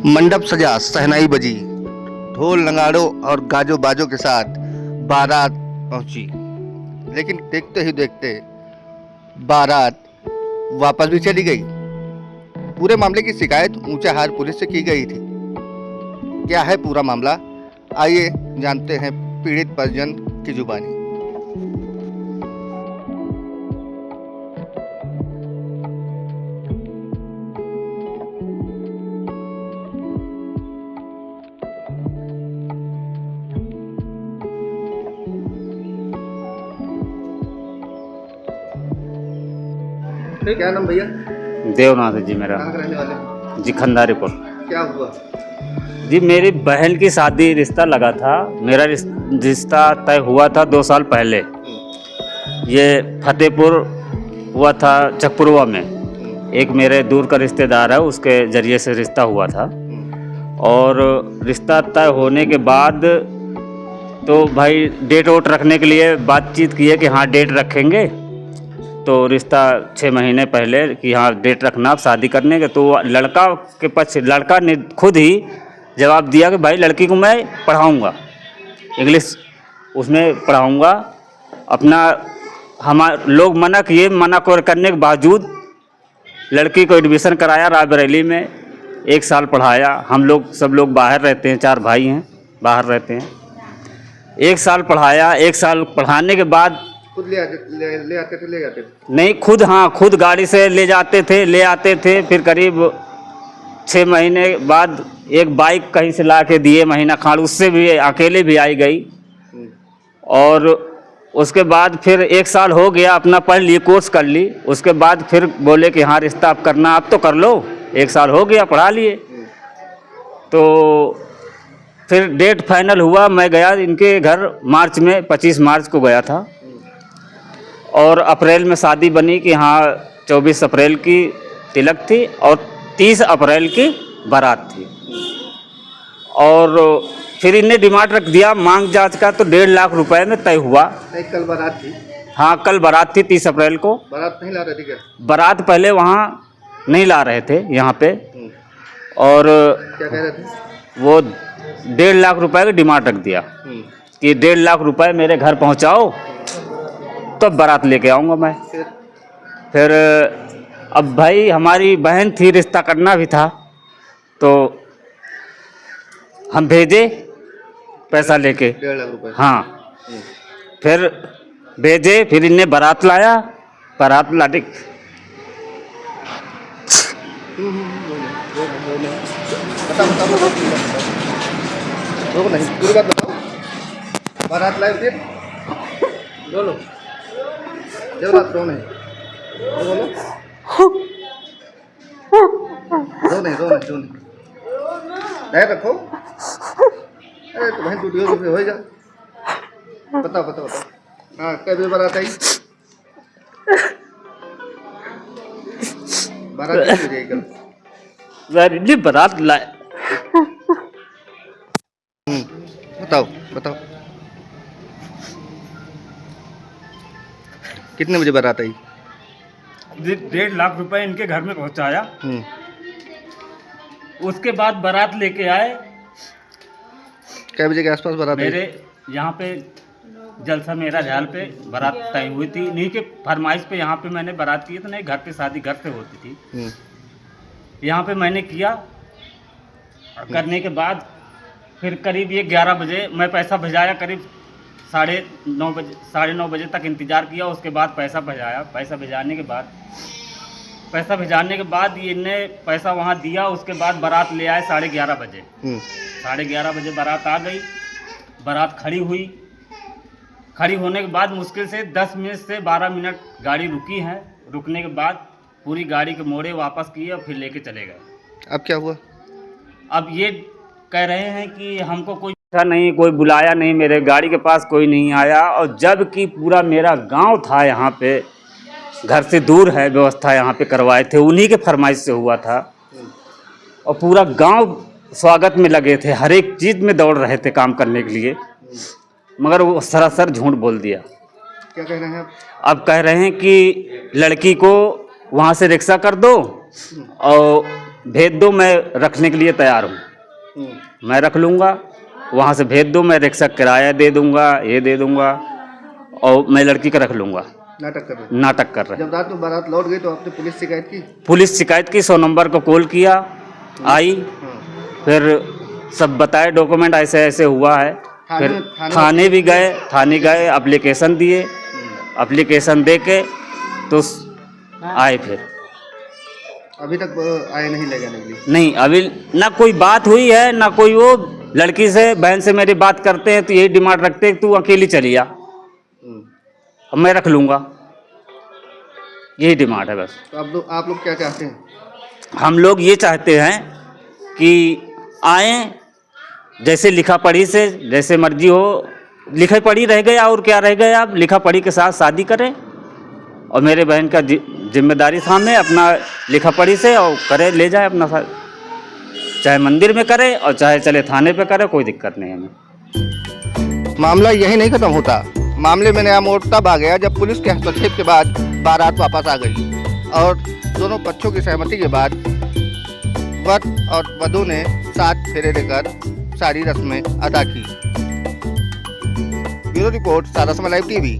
मंडप सजा, शहनाई बजी, ढोल नगाड़ों और गाजो बाजों के साथ बारात पहुंची। लेकिन देखते ही देखते बारात वापस भी चली गई। पूरे मामले की शिकायत ऊंचाहार पुलिस से की गई थी। क्या है पूरा मामला, आइए जानते हैं पीड़ित परिजन की जुबानी। क्या नाम भैया? देवनाथ जी मेरा। कहाँ के रहने वाले? जी खंडारीपुर। क्या हुआ? जी मेरी बहन की शादी रिश्ता लगा था। मेरा रिश्ता तय हुआ था 2 साल पहले। ये फतेहपुर हुआ था चकपुरवा में। एक मेरे दूर का रिश्तेदार है, उसके ज़रिए से रिश्ता हुआ था। और रिश्ता तय होने के बाद तो भाई डेट वोट रखने के लिए बातचीत किए कि हाँ डेट रखेंगे। तो रिश्ता 6 महीने पहले कि हाँ डेट रखना आप शादी करने के। तो लड़का के पक्ष लड़का ने खुद ही जवाब दिया कि भाई लड़की को मैं पढ़ाऊँगा, इंग्लिश उसमें पढ़ाऊँगा। अपना लोग मना किए, मना करने के बावजूद लड़की को एडमिशन कराया रायबरेली में। 1 साल पढ़ाया। हम लोग सब लोग बाहर रहते हैं, 4 भाई हैं, बाहर रहते हैं। 1 साल पढ़ाया। 1 साल पढ़ाने के बाद खुद ले आते थे ले जाते थे? नहीं, खुद, हाँ खुद गाड़ी से ले जाते थे, ले आते थे। फिर करीब 6 महीने बाद एक बाइक कहीं से ला के दिए, महीना खाड़, उससे भी अकेले भी आई गई। और उसके बाद फिर 1 साल हो गया, अपना पढ़ ली, कोर्स कर ली। उसके बाद फिर बोले कि हाँ रिश्ता आप करना, आप तो कर लो। 1 साल हो गया, पढ़ा लिए। तो फिर डेट फाइनल हुआ। मैं गया इनके घर मार्च में, 25 मार्च को गया था। और अप्रैल में शादी बनी कि हाँ 24 अप्रैल की तिलक थी और 30 अप्रैल की बारात थी। और फिर इनने डिमांड रख दिया मांग जांच का, तो 1.5 लाख रुपए में तय हुआ। नहीं, कल बारात थी। हाँ कल बारात थी 30 अप्रैल को। बारात नहीं ला रहे थे क्या? बारात पहले वहाँ नहीं ला रहे थे, यहाँ पे। और क्या कह रहे थे? वो 1.5 लाख रुपए का डिमांड रख दिया कि 1.5 लाख रुपए मेरे घर पहुँचाओ तो बारात लेके आऊँगा मैं। फिर अब भाई हमारी बहन थी, रिश्ता करना भी था, तो हम भेजे पैसा लेके। 1.5 लाख रुपए? हाँ। फिर भेजे, फिर इनने बारात लाया। बारात लाने बताओ नहीं, पूरी बात बताओ। बारात लाए फिर बोलो, देवनाथ रो नहीं, बोलो, रो नहीं, रो नहीं, रो नहीं, धैर्य रखो। अरे तो बहन टूटी हो जा। बताओ बताओ बताओ। हाँ, कब बारात आई? बारात कैसे गई कल? जी बारात लाए। बताओ बताओ, कितने बजे बारात आई? 1.5 लाख रुपए इनके घर में पहुंचाया। उसके बाद बारात लेके आए। कै बजे के आसपास बारात आई? मेरे यहाँ पे जलसा मेरा झाल पे बारात तय हुई थी। इन्हीं के फरमाइश पे यहाँ पे मैंने बारात की। तो नहीं, घर पे शादी घर पे होती थी। यहाँ पे मैंने किया। करने के बाद फिर करीब ये 11 बजे मैं पैसा भिजाया। करीब 9:30 बजे तक इंतज़ार किया। उसके बाद पैसा भिजाया। पैसा भिजाने के बाद इनने पैसा वहाँ दिया। उसके बाद बारात ले आए 11:30 बजे। 11:30 बजे बारात आ गई। बारात खड़ी हुई। खड़ी होने के बाद मुश्किल से 10 मिनट से 12 मिनट गाड़ी रुकी है। रुकने के बाद पूरी गाड़ी के मोड़े वापस किए और फिर लेके चले गए। अब क्या हुआ? अब ये कह रहे हैं कि हमको कोई नहीं, कोई बुलाया नहीं, मेरे गाड़ी के पास कोई नहीं आया। और जबकि पूरा मेरा गांव था यहाँ पे, घर से दूर है, व्यवस्था यहाँ पे करवाए थे, उन्हीं के फरमाइश से हुआ था। और पूरा गांव स्वागत में लगे थे, हर एक चीज़ में दौड़ रहे थे काम करने के लिए। मगर वो सरासर झूठ बोल दिया। क्या कह रहे हैं आप? अब कह रहे हैं कि लड़की को वहाँ से रिक्शा कर दो और भेज दो, मैं रखने के लिए तैयार हूँ, मैं रख लूँगा। वहाँ से भेज दो, मैं रिक्शा किराया दे दूँगा, ये दे दूँगा, और मैं लड़की का रख लूँगा। नाटक कर रहे नाटक कर रहे। जब रात में बारात लौट गई तो आपने पुलिस शिकायत की? पुलिस शिकायत की, 100 नंबर को कॉल किया, आई, फिर सब बताए डॉक्यूमेंट ऐसे ऐसे हुआ है। फिर थाने भी गए, थाने गए, एप्लीकेशन दिए, एप्लीकेशन दे के तो आए। फिर अभी तक आए नहीं ले जाने के लिए? नहीं, अभी ना कोई बात हुई है, ना कोई। वो लड़की से, बहन से मेरी बात करते हैं तो यही डिमांड रखते हैं कि तू अकेली चली आ, अब मैं रख लूँगा, यही डिमांड है बस। तो आप लोग क्या चाहते हैं? हम लोग ये चाहते हैं कि आएँ, जैसे लिखा पढ़ी से जैसे मर्जी हो, लिखा पढ़ी रह गया और क्या रह गया, आप लिखा पढ़ी के साथ शादी करें, और मेरे बहन का जिम्मेदारी सामने अपना लिखा पढ़ी से और करे, ले जाए अपना, चाहे मंदिर में करे और चाहे चले थाने पे करे, कोई दिक्कत नहीं है हमें। मामला यही नहीं खत्म होता, मामले में नया मोड़ तब आ गया जब पुलिस के हस्तक्षेप के बाद बारात वापस आ गई और दोनों पक्षों की सहमति के बाद वर और वधू ने 7 फेरे लेकर सारी रस्में अदा की। ब्यूरो रिपोर्ट, सारसमा लाइव टीवी।